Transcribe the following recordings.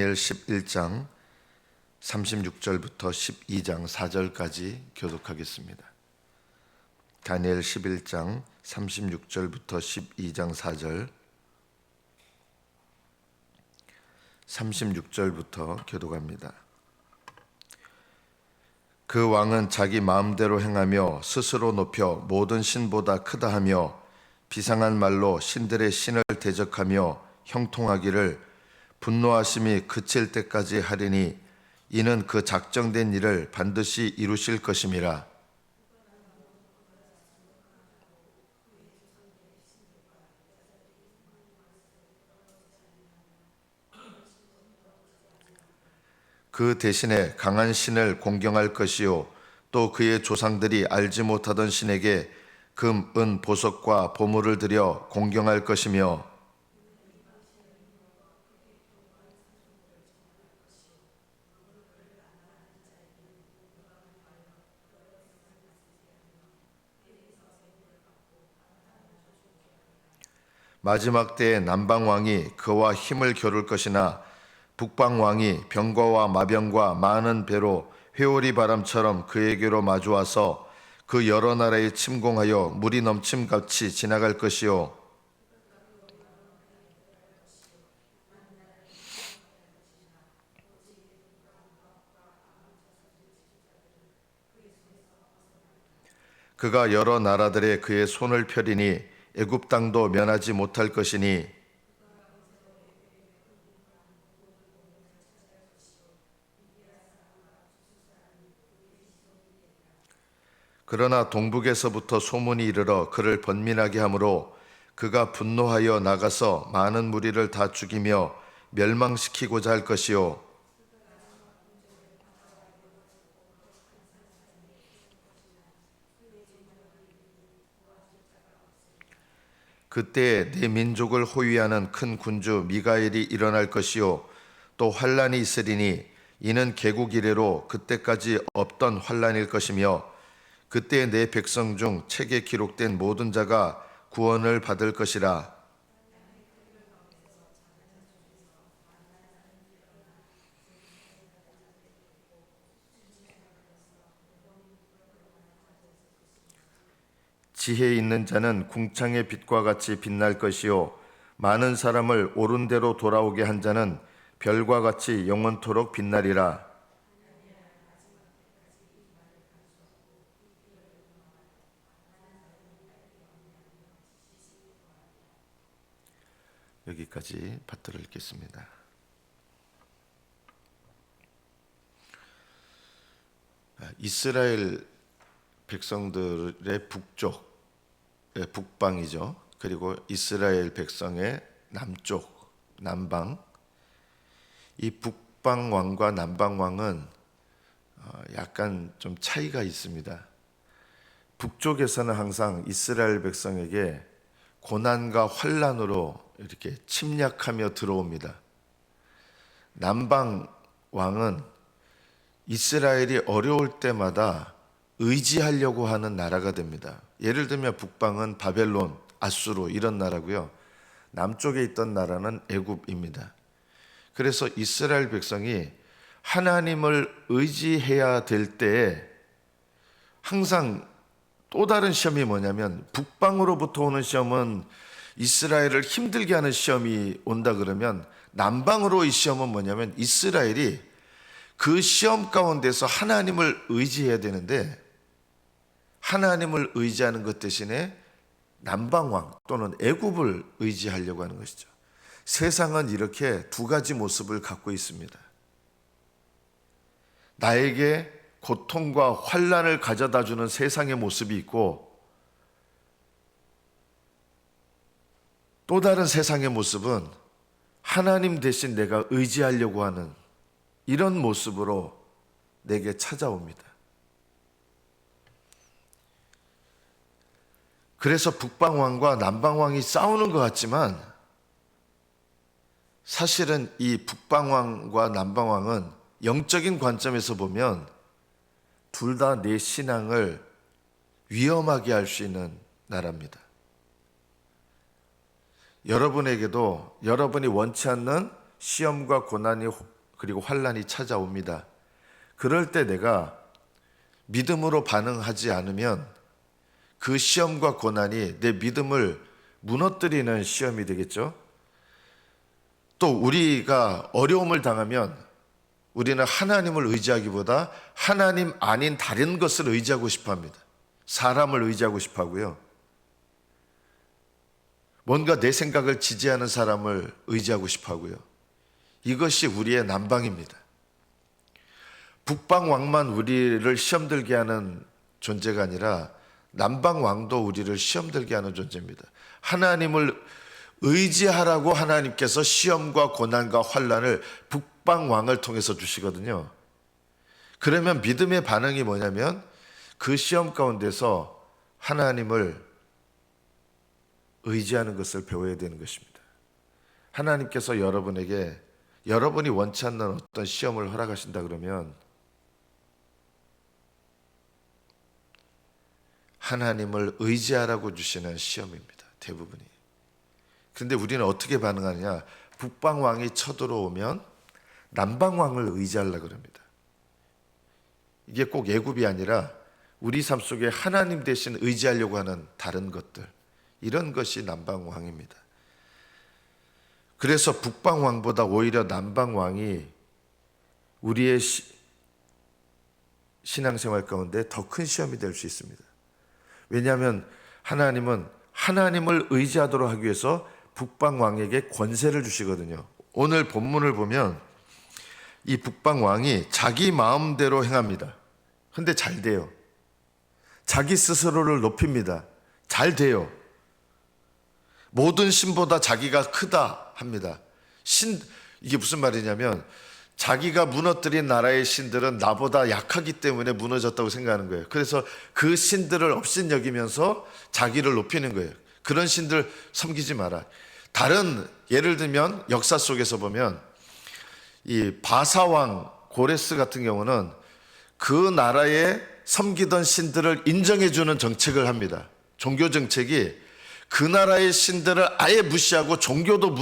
다니엘 11장 36절부터 12장 4절까지 교독하겠습니다. 다니엘 11장 36절부터 12장 4절 36절부터 교독합니다. 그 왕은 자기 마음대로 행하며 스스로 높여 모든 신보다 크다 하며 비상한 말로 신들의 신을 대적하며 형통하기를 분노하심이 그칠 때까지 하리니 이는 그 작정된 일을 반드시 이루실 것임이라. 그 대신에 강한 신을 공경할 것이요 또 그의 조상들이 알지 못하던 신에게 금, 은, 보석과 보물을 들여 공경할 것이며 마지막 때에 남방왕이 그와 힘을 겨룰 것이나 북방왕이 병거와 마병과 많은 배로 회오리 바람처럼 그에게로 마주와서 그 여러 나라에 침공하여 물이 넘침같이 지나갈 것이요 그가 여러 나라들에 그의 손을 펴리니 애굽 땅도 면하지 못할 것이니 그러나 동북에서부터 소문이 이르러 그를 번민하게 하므로 그가 분노하여 나가서 많은 무리를 다 죽이며 멸망시키고자 할 것이요 그때 내 민족을 호위하는 큰 군주 미가엘이 일어날 것이요 또 환란이 있으리니 이는 개국 이래로 그때까지 없던 환란일 것이며 그때 내 백성 중 책에 기록된 모든 자가 구원을 받을 것이라. 지혜 있는 자는 궁창의 빛과 같이 빛날 것이요 많은 사람을 옳은 대로 돌아오게 한 자는 별과 같이 영원토록 빛나리라. 여기까지 받들어 읽겠습니다. 이스라엘 백성들의 북쪽, 북방이죠. 그리고 이스라엘 백성의 남쪽, 남방. 이 북방 왕과 남방 왕은 약간 좀 차이가 있습니다. 북쪽에서는 항상 이스라엘 백성에게 고난과 환란으로 이렇게 침략하며 들어옵니다. 남방 왕은 이스라엘이 어려울 때마다 의지하려고 하는 나라가 됩니다. 예를 들면 북방은 바벨론, 아수르 이런 나라고요. 남쪽에 있던 나라는 애굽입니다. 그래서 이스라엘 백성이 하나님을 의지해야 될 때에 항상 또 다른 시험이 뭐냐면 북방으로부터 오는 시험은 이스라엘을 힘들게 하는 시험이 온다 그러면 남방으로 이 시험은 뭐냐면 이스라엘이 그 시험 가운데서 하나님을 의지해야 되는데 하나님을 의지하는 것 대신에 남방왕 또는 애굽을 의지하려고 하는 것이죠. 세상은 이렇게 두 가지 모습을 갖고 있습니다. 나에게 고통과 환란을 가져다 주는 세상의 모습이 있고 또 다른 세상의 모습은 하나님 대신 내가 의지하려고 하는 이런 모습으로 내게 찾아옵니다. 그래서 북방왕과 남방왕이 싸우는 것 같지만 사실은 이 북방왕과 남방왕은 영적인 관점에서 보면 둘 다 내 신앙을 위험하게 할 수 있는 나라입니다. 여러분에게도 여러분이 원치 않는 시험과 고난이 그리고 환난이 찾아옵니다. 그럴 때 내가 믿음으로 반응하지 않으면 그 시험과 고난이 내 믿음을 무너뜨리는 시험이 되겠죠. 또 우리가 어려움을 당하면 우리는 하나님을 의지하기보다 하나님 아닌 다른 것을 의지하고 싶어 합니다. 사람을 의지하고 싶어 하고요. 뭔가 내 생각을 지지하는 사람을 의지하고 싶어 하고요. 이것이 우리의 난방입니다. 북방왕만 우리를 시험 들게 하는 존재가 아니라 남방왕도 우리를 시험 들게 하는 존재입니다. 하나님을 의지하라고 하나님께서 시험과 고난과 환난을 북방왕을 통해서 주시거든요. 그러면 믿음의 반응이 뭐냐면 그 시험 가운데서 하나님을 의지하는 것을 배워야 되는 것입니다. 하나님께서 여러분에게 여러분이 원치 않는 어떤 시험을 허락하신다 그러면 하나님을 의지하라고 주시는 시험입니다. 대부분이. 그런데 우리는 어떻게 반응하느냐? 북방왕이 쳐들어오면 남방왕을 의지하려고 그럽니다. 이게 꼭 애굽이 아니라 우리 삶 속에 하나님 대신 의지하려고 하는 다른 것들, 이런 것이 남방왕입니다. 그래서 북방왕보다 오히려 남방왕이 우리의 신앙생활 가운데 더 큰 시험이 될 수 있습니다. 왜냐하면 하나님은 하나님을 의지하도록 하기 위해서 북방왕에게 권세를 주시거든요. 오늘 본문을 보면 이 북방왕이 자기 마음대로 행합니다. 근데 잘 돼요. 자기 스스로를 높입니다. 잘 돼요. 모든 신보다 자기가 크다 합니다. 이게 무슨 말이냐면 자기가 무너뜨린 나라의 신들은 나보다 약하기 때문에 무너졌다고 생각하는 거예요. 그래서 그 신들을 업신여기면서 자기를 높이는 거예요. 그런 신들 섬기지 마라. 다른 예를 들면 역사 속에서 보면 이 바사왕 고레스 같은 경우는 그 나라에 섬기던 신들을 인정해주는 정책을 합니다. 종교 정책이 그 나라의 신들을 아예 무시하고 종교도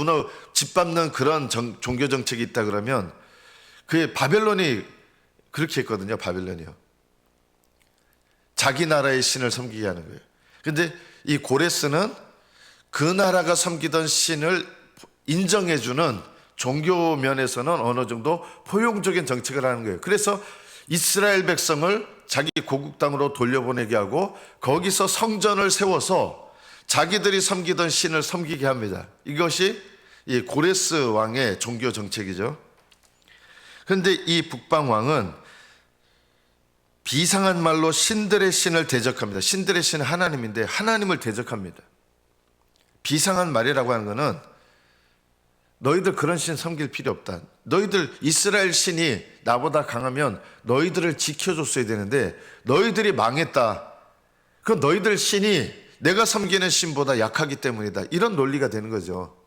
짓밟는 그런 종교 정책이 있다 그러면 그 바벨론이 그렇게 했거든요. 바벨론이요. 자기 나라의 신을 섬기게 하는 거예요. 근데 이 고레스는 그 나라가 섬기던 신을 인정해주는 종교 면에서는 어느 정도 포용적인 정책을 하는 거예요. 그래서 이스라엘 백성을 자기 고국 땅으로 돌려보내게 하고 거기서 성전을 세워서 자기들이 섬기던 신을 섬기게 합니다. 이것이 이 고레스 왕의 종교 정책이죠. 그런데 이 북방왕은 비상한 말로 신들의 신을 대적합니다. 신들의 신은 하나님인데 하나님을 대적합니다. 비상한 말이라고 하는 것은 너희들 그런 신 섬길 필요 없다. 너희들 이스라엘 신이 나보다 강하면 너희들을 지켜줬어야 되는데 너희들이 망했다. 그건 너희들 신이 내가 섬기는 신보다 약하기 때문이다. 이런 논리가 되는 거죠.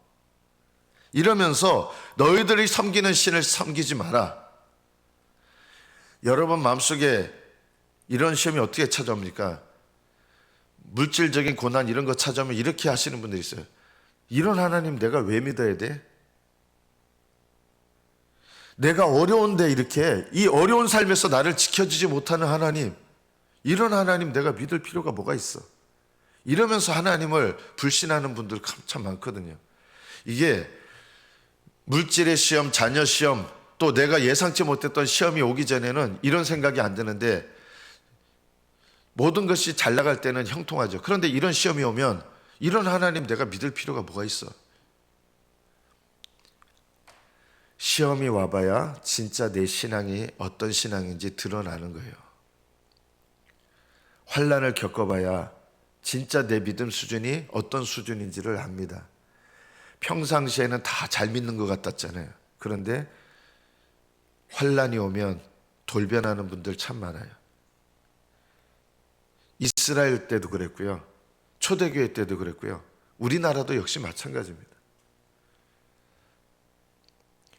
이러면서 너희들이 섬기는 신을 섬기지 마라. 여러분 마음속에 이런 시험이 어떻게 찾아옵니까? 물질적인 고난 이런 거 찾아오면 이렇게 하시는 분들이 있어요. 이런 하나님 내가 왜 믿어야 돼? 내가 어려운데 이렇게 이 어려운 삶에서 나를 지켜주지 못하는 하나님, 이런 하나님 내가 믿을 필요가 뭐가 있어? 이러면서 하나님을 불신하는 분들 참 많거든요. 이게 물질의 시험, 자녀 시험, 또 내가 예상치 못했던 시험이 오기 전에는 이런 생각이 안 드는데 모든 것이 잘 나갈 때는 형통하죠. 그런데 이런 시험이 오면 이런 하나님 내가 믿을 필요가 뭐가 있어? 시험이 와봐야 진짜 내 신앙이 어떤 신앙인지 드러나는 거예요. 환난을 겪어봐야 진짜 내 믿음 수준이 어떤 수준인지를 압니다. 평상시에는 다 잘 믿는 것 같았잖아요. 그런데 환난이 오면 돌변하는 분들 참 많아요. 이스라엘 때도 그랬고요. 초대교회 때도 그랬고요. 우리나라도 역시 마찬가지입니다.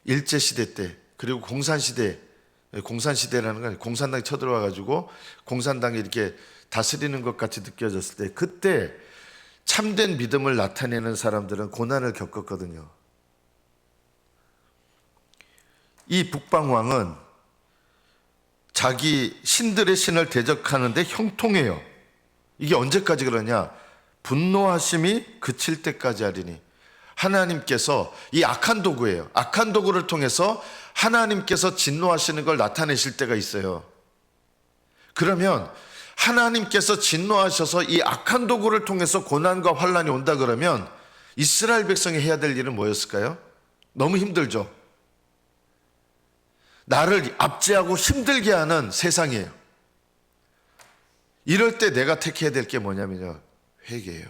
일제시대 때 그리고 공산시대라는 건 공산당이 쳐들어와 가지고 공산당이 이렇게 다스리는 것 같이 느껴졌을 때 그때 참된 믿음을 나타내는 사람들은 고난을 겪었거든요. 이 북방왕은 자기 신들의 신을 대적하는데 형통해요. 이게 언제까지 그러냐? 분노하심이 그칠 때까지 하리니. 하나님께서 이 악한 도구예요. 악한 도구를 통해서 하나님께서 진노하시는 걸 나타내실 때가 있어요. 그러면 하나님께서 진노하셔서 이 악한 도구를 통해서 고난과 환란이 온다 그러면 이스라엘 백성이 해야 될 일은 뭐였을까요? 너무 힘들죠. 나를 압제하고 힘들게 하는 세상이에요. 이럴 때 내가 택해야 될 게 뭐냐면요, 회개예요.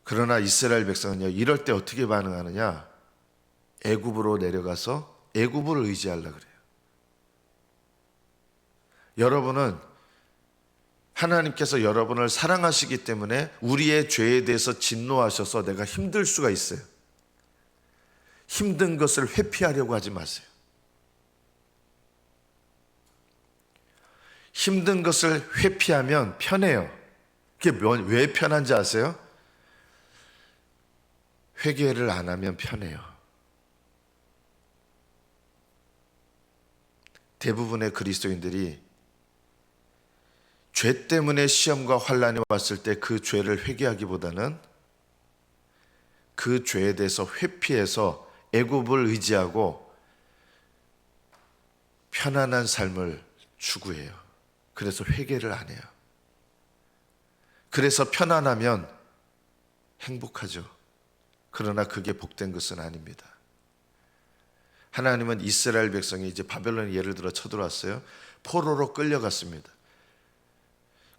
그러나 이스라엘 백성은요, 이럴 때 어떻게 반응하느냐? 애굽으로 내려가서 애굽을 의지하려고 그래요. 여러분은 하나님께서 여러분을 사랑하시기 때문에 우리의 죄에 대해서 진노하셔서 내가 힘들 수가 있어요. 힘든 것을 회피하려고 하지 마세요. 힘든 것을 회피하면 편해요. 그게 왜 편한지 아세요? 회개를 안 하면 편해요. 대부분의 그리스도인들이 죄 때문에 시험과 환란이 왔을 때 그 죄를 회개하기보다는 그 죄에 대해서 회피해서 애굽을 의지하고 편안한 삶을 추구해요. 그래서 회개를 안 해요. 그래서 편안하면 행복하죠. 그러나 그게 복된 것은 아닙니다. 하나님은 이스라엘 백성이 이제 바벨론에 예를 들어 쳐들어왔어요. 포로로 끌려갔습니다.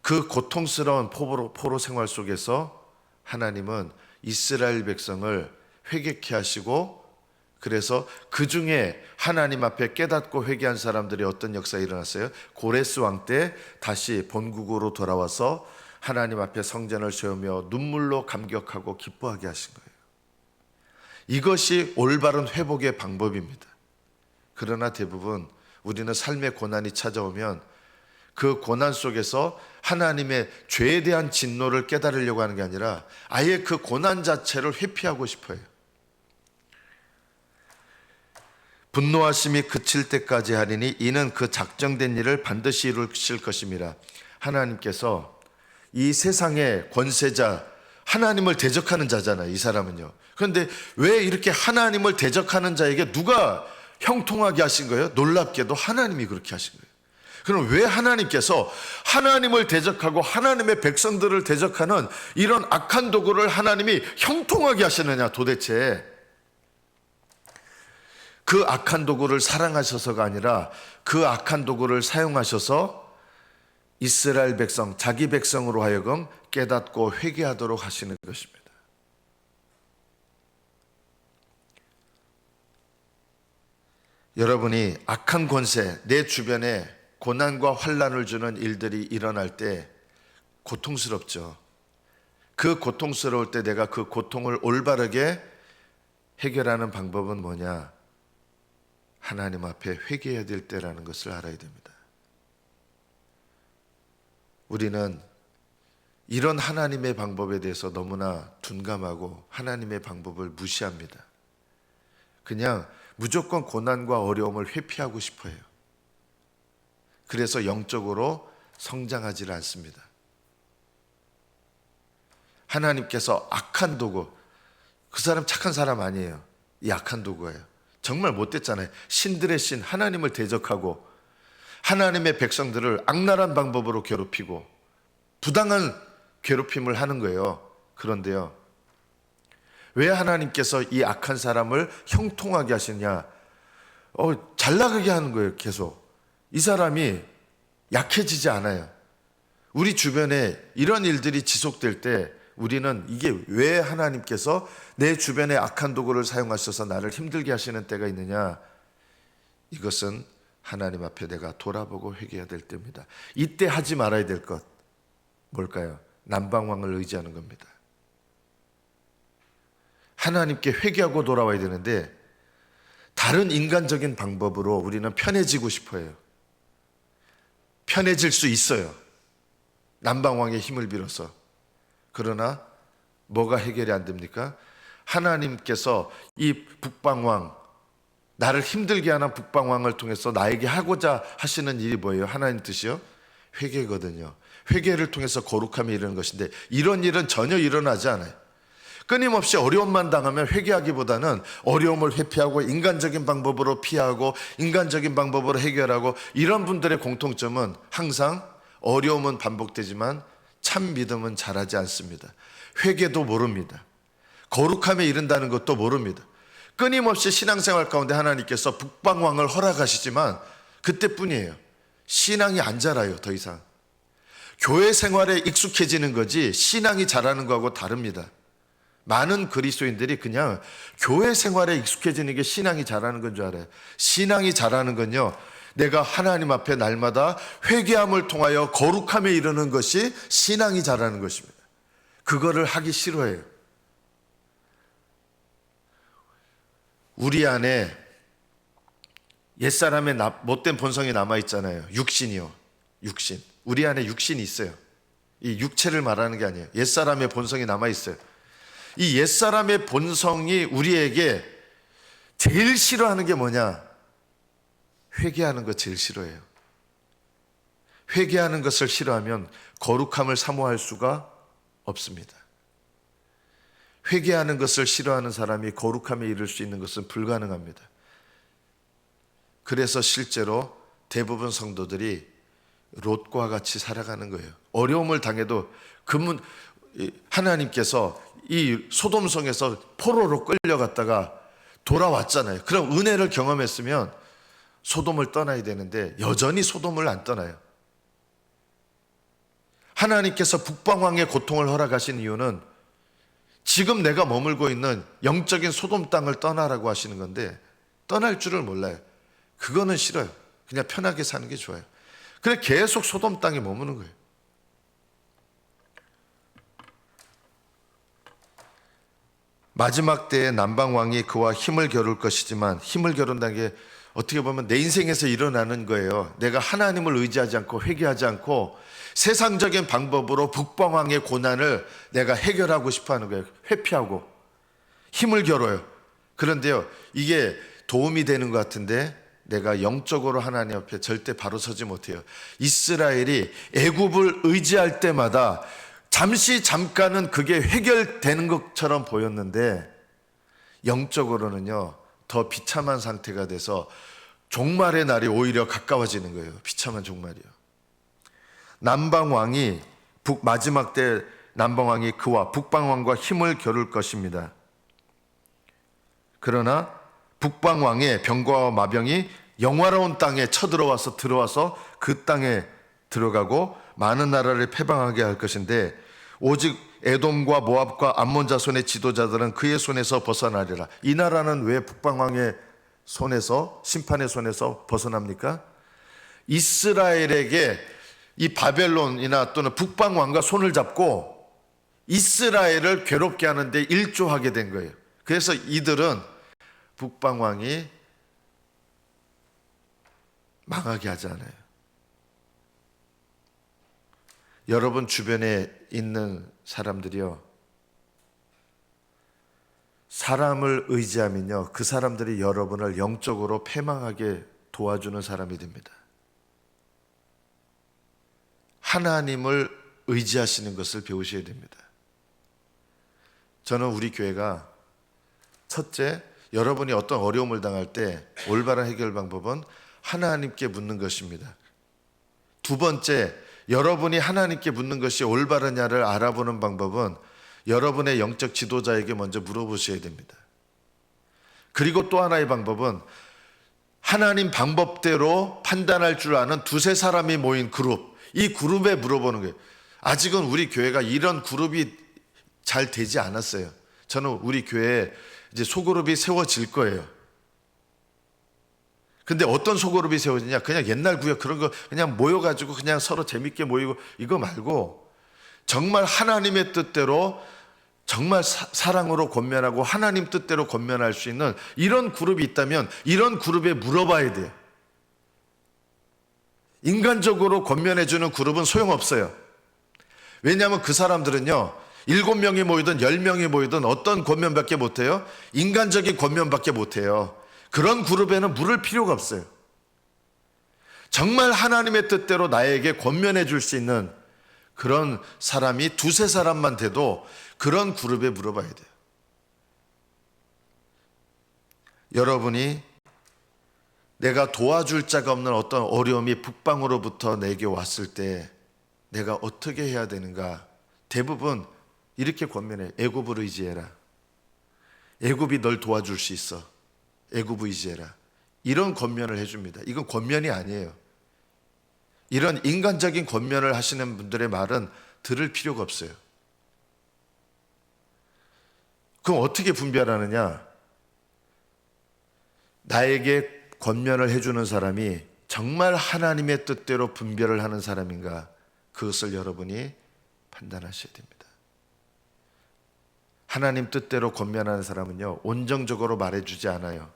그 고통스러운 포로 생활 속에서 하나님은 이스라엘 백성을 회개케 하시고, 그래서 그 중에 하나님 앞에 깨닫고 회개한 사람들이 어떤 역사가 일어났어요? 고레스 왕 때 다시 본국으로 돌아와서 하나님 앞에 성전을 세우며 눈물로 감격하고 기뻐하게 하신 거예요. 이것이 올바른 회복의 방법입니다. 그러나 대부분 우리는 삶의 고난이 찾아오면 그 고난 속에서 하나님의 죄에 대한 진노를 깨달으려고 하는 게 아니라 아예 그 고난 자체를 회피하고 싶어요. 분노하심이 그칠 때까지 하리니 이는 그 작정된 일을 반드시 이루실 것입니다. 하나님께서 이 세상의 권세자, 하나님을 대적하는 자잖아요, 이 사람은요. 그런데 왜 이렇게 하나님을 대적하는 자에게 누가 형통하게 하신 거예요? 놀랍게도 하나님이 그렇게 하신 거예요. 그럼 왜 하나님께서 하나님을 대적하고 하나님의 백성들을 대적하는 이런 악한 도구를 하나님이 형통하게 하시느냐? 도대체 그 악한 도구를 사랑하셔서가 아니라 그 악한 도구를 사용하셔서 이스라엘 백성, 자기 백성으로 하여금 깨닫고 회개하도록 하시는 것입니다. 여러분이 악한 권세, 내 주변에 고난과 환란을 주는 일들이 일어날 때 고통스럽죠. 그 고통스러울 때 내가 그 고통을 올바르게 해결하는 방법은 뭐냐? 하나님 앞에 회개해야 될 때라는 것을 알아야 됩니다. 우리는 이런 하나님의 방법에 대해서 너무나 둔감하고 하나님의 방법을 무시합니다. 그냥 무조건 고난과 어려움을 회피하고 싶어요. 그래서 영적으로 성장하지 않습니다. 하나님께서 악한 도구, 그 사람 착한 사람 아니에요. 이 악한 도구예요. 정말 못됐잖아요. 신들의 신, 하나님을 대적하고 하나님의 백성들을 악랄한 방법으로 괴롭히고 부당한 괴롭힘을 하는 거예요. 그런데요, 왜 하나님께서 이 악한 사람을 형통하게 하시냐? 잘 나가게 하는 거예요. 계속 이 사람이 약해지지 않아요. 우리 주변에 이런 일들이 지속될 때 우리는 이게 왜 하나님께서 내 주변에 악한 도구를 사용하셔서 나를 힘들게 하시는 때가 있느냐? 이것은 하나님 앞에 내가 돌아보고 회개해야 될 때입니다. 이때 하지 말아야 될 것 뭘까요? 남방왕을 의지하는 겁니다. 하나님께 회개하고 돌아와야 되는데 다른 인간적인 방법으로 우리는 편해지고 싶어요. 편해질 수 있어요. 남방왕의 힘을 빌어서. 그러나 뭐가 해결이 안 됩니까? 하나님께서 이 북방왕, 나를 힘들게 하는 북방왕을 통해서 나에게 하고자 하시는 일이 뭐예요? 하나님 뜻이요? 회개거든요. 회개를 통해서 거룩함이 이르는 것인데 이런 일은 전혀 일어나지 않아요. 끊임없이 어려움만 당하면 회개하기보다는 어려움을 회피하고 인간적인 방법으로 피하고 인간적인 방법으로 해결하고, 이런 분들의 공통점은 항상 어려움은 반복되지만 참 믿음은 자라지 않습니다. 회개도 모릅니다. 거룩함에 이른다는 것도 모릅니다. 끊임없이 신앙생활 가운데 하나님께서 북방왕을 허락하시지만 그때뿐이에요. 신앙이 안 자라요. 더 이상 교회 생활에 익숙해지는 거지 신앙이 자라는 거하고 다릅니다. 많은 그리스도인들이 그냥 교회 생활에 익숙해지는 게 신앙이 자라는 건 줄 알아요. 신앙이 자라는 건요, 내가 하나님 앞에 날마다 회개함을 통하여 거룩함에 이르는 것이 신앙이 자라는 것입니다. 그거를 하기 싫어해요. 우리 안에 옛사람의 못된 본성이 남아있잖아요. 육신이요. 육신. 우리 안에 육신이 있어요. 이 육체를 말하는 게 아니에요. 옛사람의 본성이 남아있어요. 이 옛사람의 본성이 우리에게 제일 싫어하는 게 뭐냐? 회개하는 것 제일 싫어해요. 회개하는 것을 싫어하면 거룩함을 사모할 수가 없습니다. 회개하는 것을 싫어하는 사람이 거룩함에 이를 수 있는 것은 불가능합니다. 그래서 실제로 대부분 성도들이 롯과 같이 살아가는 거예요. 어려움을 당해도 하나님께서 이 소돔성에서 포로로 끌려갔다가 돌아왔잖아요. 그럼 은혜를 경험했으면 소돔을 떠나야 되는데 여전히 소돔을 안 떠나요. 하나님께서 북방왕의 고통을 허락하신 이유는 지금 내가 머물고 있는 영적인 소돔 땅을 떠나라고 하시는 건데 떠날 줄을 몰라요. 그거는 싫어요. 그냥 편하게 사는 게 좋아요. 그래 계속 소돔 땅에 머무는 거예요. 마지막 때에 남방왕이 그와 힘을 겨룰 것이지만, 힘을 겨룬다는 게 어떻게 보면 내 인생에서 일어나는 거예요. 내가 하나님을 의지하지 않고 회개하지 않고 세상적인 방법으로 북방왕의 고난을 내가 해결하고 싶어 하는 거예요. 회피하고 힘을 겨뤄요. 그런데요, 이게 도움이 되는 것 같은데 내가 영적으로 하나님 앞에 절대 바로 서지 못해요. 이스라엘이 애굽을 의지할 때마다 잠깐은 그게 해결되는 것처럼 보였는데 영적으로는요, 더 비참한 상태가 돼서 종말의 날이 오히려 가까워지는 거예요. 비참한 종말이요. 남방왕이 마지막 때 남방왕이 그와 북방왕과 힘을 겨룰 것입니다. 그러나 북방왕의 병과 마병이 영화로운 땅에 들어와서 그 땅에 들어가고 많은 나라를 패방하게 할 것인데, 오직 에돔과 모압과 암몬 자손의 지도자들은 그의 손에서 벗어나리라. 이 나라는 왜 북방왕의 손에서, 심판의 손에서 벗어납니까? 이스라엘에게 이 바벨론이나 또는 북방왕과 손을 잡고 이스라엘을 괴롭게 하는데 일조하게 된 거예요. 그래서 이들은 북방왕이 망하게 하지 않아요. 여러분 주변에 있는 사람들이요, 사람을 의지하면요, 그 사람들이 여러분을 영적으로 패망하게 도와주는 사람이 됩니다. 하나님을 의지하시는 것을 배우셔야 됩니다. 저는 우리 교회가 첫째, 여러분이 어떤 어려움을 당할 때 올바른 해결 방법은 하나님께 묻는 것입니다. 두 번째, 여러분이 하나님께 묻는 것이 올바르냐를 알아보는 방법은 여러분의 영적 지도자에게 먼저 물어보셔야 됩니다. 그리고 또 하나의 방법은 하나님 방법대로 판단할 줄 아는 두세 사람이 모인 그룹, 이 그룹에 물어보는 거예요. 아직은 우리 교회가 이런 그룹이 잘 되지 않았어요. 저는 우리 교회에 이제 소그룹이 세워질 거예요. 근데 어떤 소그룹이 세워지냐? 그냥 옛날 구역 그런 거 그냥 모여가지고 그냥 서로 재밌게 모이고 이거 말고 정말 하나님의 뜻대로 정말 사랑으로 권면하고 하나님 뜻대로 권면할 수 있는 이런 그룹이 있다면 이런 그룹에 물어봐야 돼요. 인간적으로 권면해주는 그룹은 소용없어요. 왜냐하면 그 사람들은요, 7명이 모이든 10명이 모이든 어떤 권면밖에 못해요? 인간적인 권면밖에 못해요. 그런 그룹에는 물을 필요가 없어요. 정말 하나님의 뜻대로 나에게 권면해 줄 수 있는 그런 사람이 두세 사람만 돼도 그런 그룹에 물어봐야 돼요. 여러분이 내가 도와줄 자가 없는 어떤 어려움이 북방으로부터 내게 왔을 때 내가 어떻게 해야 되는가? 대부분 이렇게 권면해. 애굽을 의지해라. 애굽이 널 도와줄 수 있어. 애굽을 의지해라. 이런 권면을 해줍니다. 이건 권면이 아니에요. 이런 인간적인 권면을 하시는 분들의 말은 들을 필요가 없어요. 그럼 어떻게 분별하느냐? 나에게 권면을 해주는 사람이 정말 하나님의 뜻대로 분별을 하는 사람인가? 그것을 여러분이 판단하셔야 됩니다. 하나님 뜻대로 권면하는 사람은요, 온정적으로 말해주지 않아요.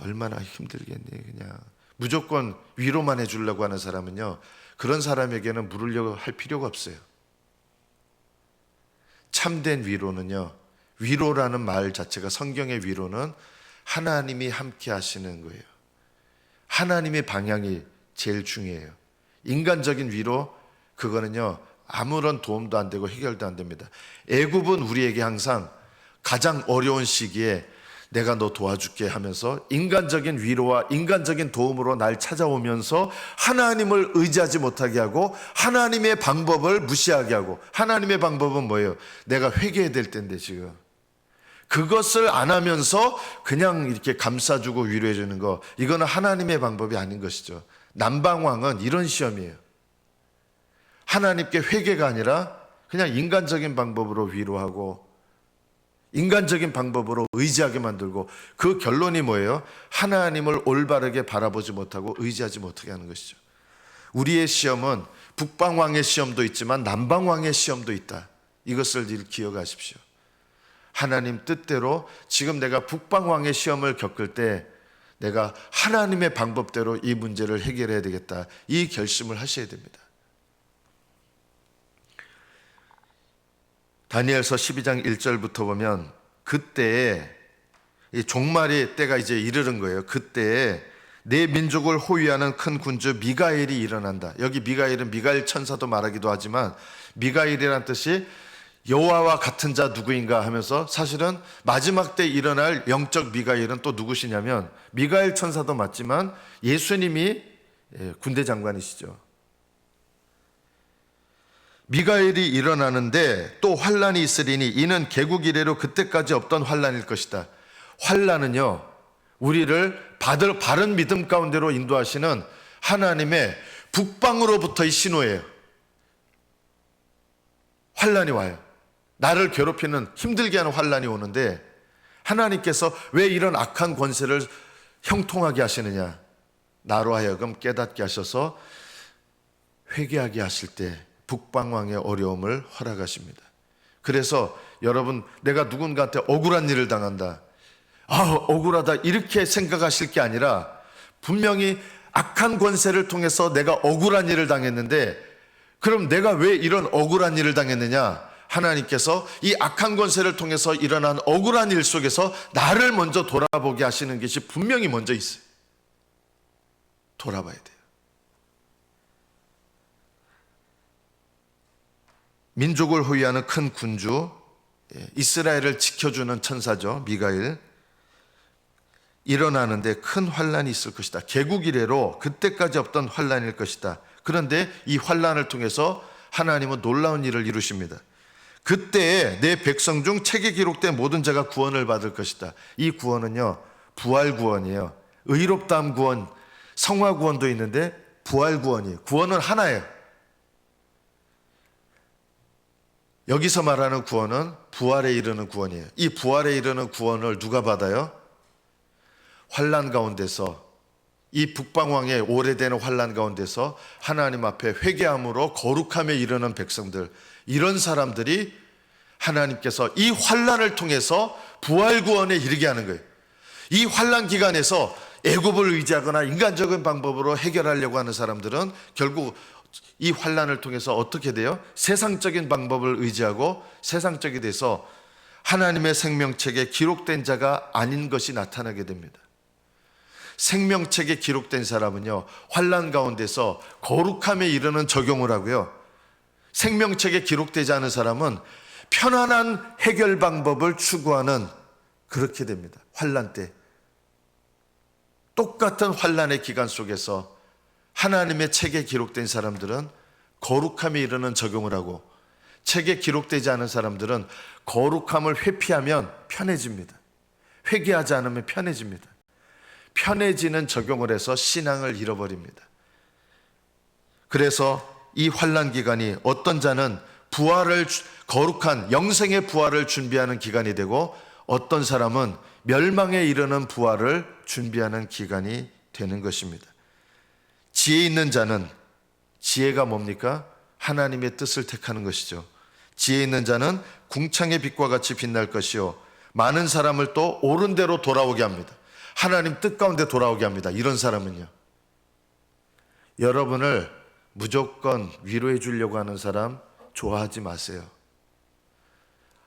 얼마나 힘들겠니, 그냥. 무조건 위로만 해주려고 하는 사람은요, 그런 사람에게는 물으려고 할 필요가 없어요. 참된 위로는요, 위로라는 말 자체가, 성경의 위로는 하나님이 함께 하시는 거예요. 하나님의 방향이 제일 중요해요. 인간적인 위로, 그거는요, 아무런 도움도 안 되고 해결도 안 됩니다. 애굽은 우리에게 항상 가장 어려운 시기에 내가 너 도와줄게 하면서 인간적인 위로와 인간적인 도움으로 날 찾아오면서 하나님을 의지하지 못하게 하고 하나님의 방법을 무시하게 하고, 하나님의 방법은 뭐예요? 내가 회개해야 될 텐데 지금 그것을 안 하면서 그냥 이렇게 감싸주고 위로해 주는 거, 이거는 하나님의 방법이 아닌 것이죠. 남방왕은 이런 시험이에요. 하나님께 회개가 아니라 그냥 인간적인 방법으로 위로하고 인간적인 방법으로 의지하게 만들고, 그 결론이 뭐예요? 하나님을 올바르게 바라보지 못하고 의지하지 못하게 하는 것이죠. 우리의 시험은 북방왕의 시험도 있지만 남방왕의 시험도 있다. 이것을 늘 기억하십시오. 하나님 뜻대로 지금 내가 북방왕의 시험을 겪을 때 내가 하나님의 방법대로 이 문제를 해결해야 되겠다, 이 결심을 하셔야 됩니다. 다니엘서 12장 1절부터 보면 그때에 이 종말의 때가 이제 이르는 거예요. 그때에 내 민족을 호위하는 큰 군주 미가엘이 일어난다. 여기 미가엘은 미가엘 천사도 말하기도 하지만 미가엘이란 뜻이 여호와와 같은 자 누구인가 하면서, 사실은 마지막 때 일어날 영적 미가엘은 또 누구시냐면 미가엘 천사도 맞지만 예수님이 군대 장관이시죠. 미가엘이 일어나는데 또 환란이 있으리니 이는 개국 이래로 그때까지 없던 환란일 것이다. 환란은요, 우리를 바른 믿음 가운데로 인도하시는 하나님의 북방으로부터의 신호예요. 환란이 와요. 나를 괴롭히는, 힘들게 하는 환란이 오는데 하나님께서 왜 이런 악한 권세를 형통하게 하시느냐? 나로 하여금 깨닫게 하셔서 회개하게 하실 때 북방왕의 어려움을 허락하십니다. 그래서 여러분, 내가 누군가한테 억울한 일을 당한다, 억울하다, 이렇게 생각하실 게 아니라 분명히 악한 권세를 통해서 내가 억울한 일을 당했는데, 그럼 내가 왜 이런 억울한 일을 당했느냐? 하나님께서 이 악한 권세를 통해서 일어난 억울한 일 속에서 나를 먼저 돌아보게 하시는 것이 분명히 먼저 있어요. 돌아봐야 돼요. 민족을 호위하는 큰 군주, 이스라엘을 지켜주는 천사죠, 미가엘. 일어나는데 큰 환란이 있을 것이다. 개국 이래로 그때까지 없던 환란일 것이다. 그런데 이 환란을 통해서 하나님은 놀라운 일을 이루십니다. 그때에 내 백성 중 책에 기록된 모든 자가 구원을 받을 것이다. 이 구원은요, 부활 구원이에요. 의롭다함 구원, 성화 구원도 있는데 부활 구원이에요. 구원은 하나예요. 여기서 말하는 구원은 부활에 이르는 구원이에요. 이 부활에 이르는 구원을 누가 받아요? 환란 가운데서, 이 북방왕의 오래된 환란 가운데서 하나님 앞에 회개함으로 거룩함에 이르는 백성들, 이런 사람들이 하나님께서 이 환란을 통해서 부활 구원에 이르게 하는 거예요. 이 환란 기간에서 애굽을 의지하거나 인간적인 방법으로 해결하려고 하는 사람들은 결국 이 환난을 통해서 어떻게 돼요? 세상적인 방법을 의지하고 세상적이 돼서 하나님의 생명책에 기록된 자가 아닌 것이 나타나게 됩니다. 생명책에 기록된 사람은요, 환난 가운데서 거룩함에 이르는 적용을 하고요, 생명책에 기록되지 않은 사람은 편안한 해결 방법을 추구하는, 그렇게 됩니다. 환난 때 똑같은 환난의 기간 속에서 하나님의 책에 기록된 사람들은 거룩함에 이르는 적용을 하고, 책에 기록되지 않은 사람들은 거룩함을 회피하면 편해집니다. 회개하지 않으면 편해집니다. 편해지는 적용을 해서 신앙을 잃어버립니다. 그래서 이 환난 기간이 어떤 자는 부활을, 거룩한 영생의 부활을 준비하는 기간이 되고, 어떤 사람은 멸망에 이르는 부활을 준비하는 기간이 되는 것입니다. 지혜 있는 자는, 지혜가 뭡니까? 하나님의 뜻을 택하는 것이죠. 지혜 있는 자는 궁창의 빛과 같이 빛날 것이요, 많은 사람을 또 옳은 대로 돌아오게 합니다. 하나님 뜻 가운데 돌아오게 합니다. 이런 사람은요, 여러분을 무조건 위로해 주려고 하는 사람 좋아하지 마세요.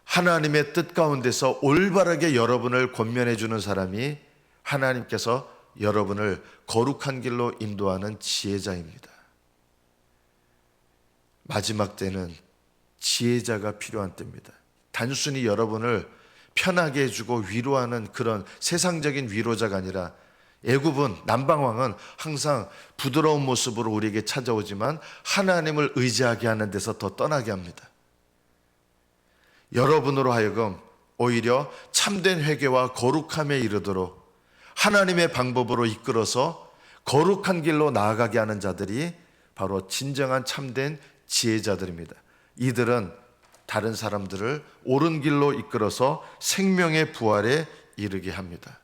하나님의 뜻 가운데서 올바르게 여러분을 권면해 주는 사람이 하나님께서 여러분을 거룩한 길로 인도하는 지혜자입니다. 마지막 때는 지혜자가 필요한 때입니다. 단순히 여러분을 편하게 해주고 위로하는 그런 세상적인 위로자가 아니라, 애굽은, 남방왕은 항상 부드러운 모습으로 우리에게 찾아오지만 하나님을 의지하게 하는 데서 더 떠나게 합니다. 여러분으로 하여금 오히려 참된 회개와 거룩함에 이르도록 하나님의 방법으로 이끌어서 거룩한 길로 나아가게 하는 자들이 바로 진정한 참된 지혜자들입니다. 이들은 다른 사람들을 옳은 길로 이끌어서 생명의 부활에 이르게 합니다.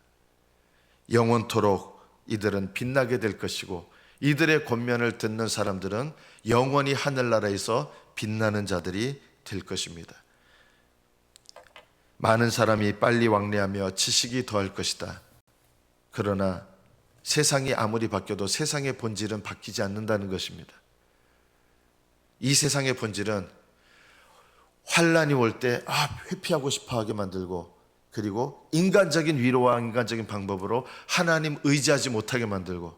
영원토록 이들은 빛나게 될 것이고, 이들의 권면을 듣는 사람들은 영원히 하늘나라에서 빛나는 자들이 될 것입니다. 많은 사람이 빨리 왕래하며 지식이 더할 것이다. 그러나 세상이 아무리 바뀌어도 세상의 본질은 바뀌지 않는다는 것입니다. 이 세상의 본질은 환난이 올 때 회피하고 싶어 하게 만들고, 그리고 인간적인 위로와 인간적인 방법으로 하나님 의지하지 못하게 만들고,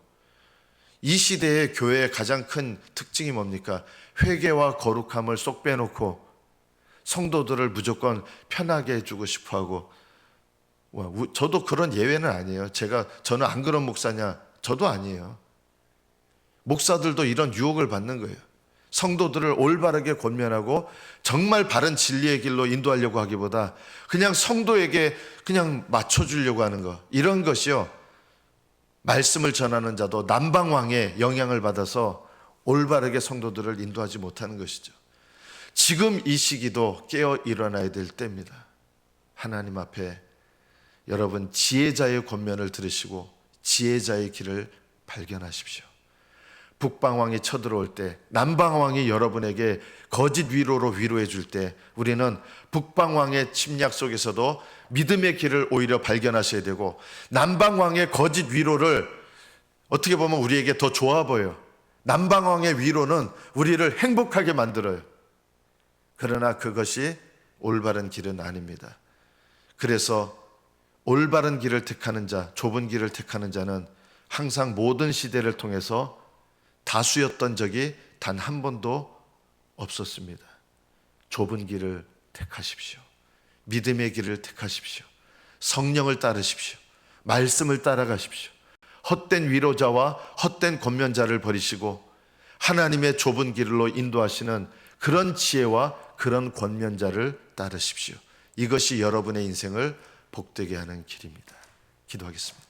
이 시대의 교회의 가장 큰 특징이 뭡니까? 회개와 거룩함을 쏙 빼놓고 성도들을 무조건 편하게 해주고 싶어 하고, 저도 그런 예외는 아니에요. 저는 안 그런 목사냐? 저도 아니에요. 목사들도 이런 유혹을 받는 거예요. 성도들을 올바르게 권면하고 정말 바른 진리의 길로 인도하려고 하기보다 그냥 성도에게 그냥 맞춰주려고 하는 거, 이런 것이요, 말씀을 전하는 자도 남방왕의 영향을 받아서 올바르게 성도들을 인도하지 못하는 것이죠. 지금 이 시기도 깨어 일어나야 될 때입니다. 하나님 앞에 여러분 지혜자의 권면을 들으시고 지혜자의 길을 발견하십시오. 북방왕이 쳐들어올 때, 남방왕이 여러분에게 거짓 위로로 위로해 줄 때, 우리는 북방왕의 침략 속에서도 믿음의 길을 오히려 발견하셔야 되고, 남방왕의 거짓 위로를 어떻게 보면 우리에게 더 좋아 보여요. 남방왕의 위로는 우리를 행복하게 만들어요. 그러나 그것이 올바른 길은 아닙니다. 그래서 올바른 길을 택하는 자, 좁은 길을 택하는 자는 항상 모든 시대를 통해서 다수였던 적이 단 한 번도 없었습니다. 좁은 길을 택하십시오. 믿음의 길을 택하십시오. 성령을 따르십시오. 말씀을 따라가십시오. 헛된 위로자와 헛된 권면자를 버리시고 하나님의 좁은 길로 인도하시는 그런 지혜와 그런 권면자를 따르십시오. 이것이 여러분의 인생을 복되게 하는 길입니다. 기도하겠습니다.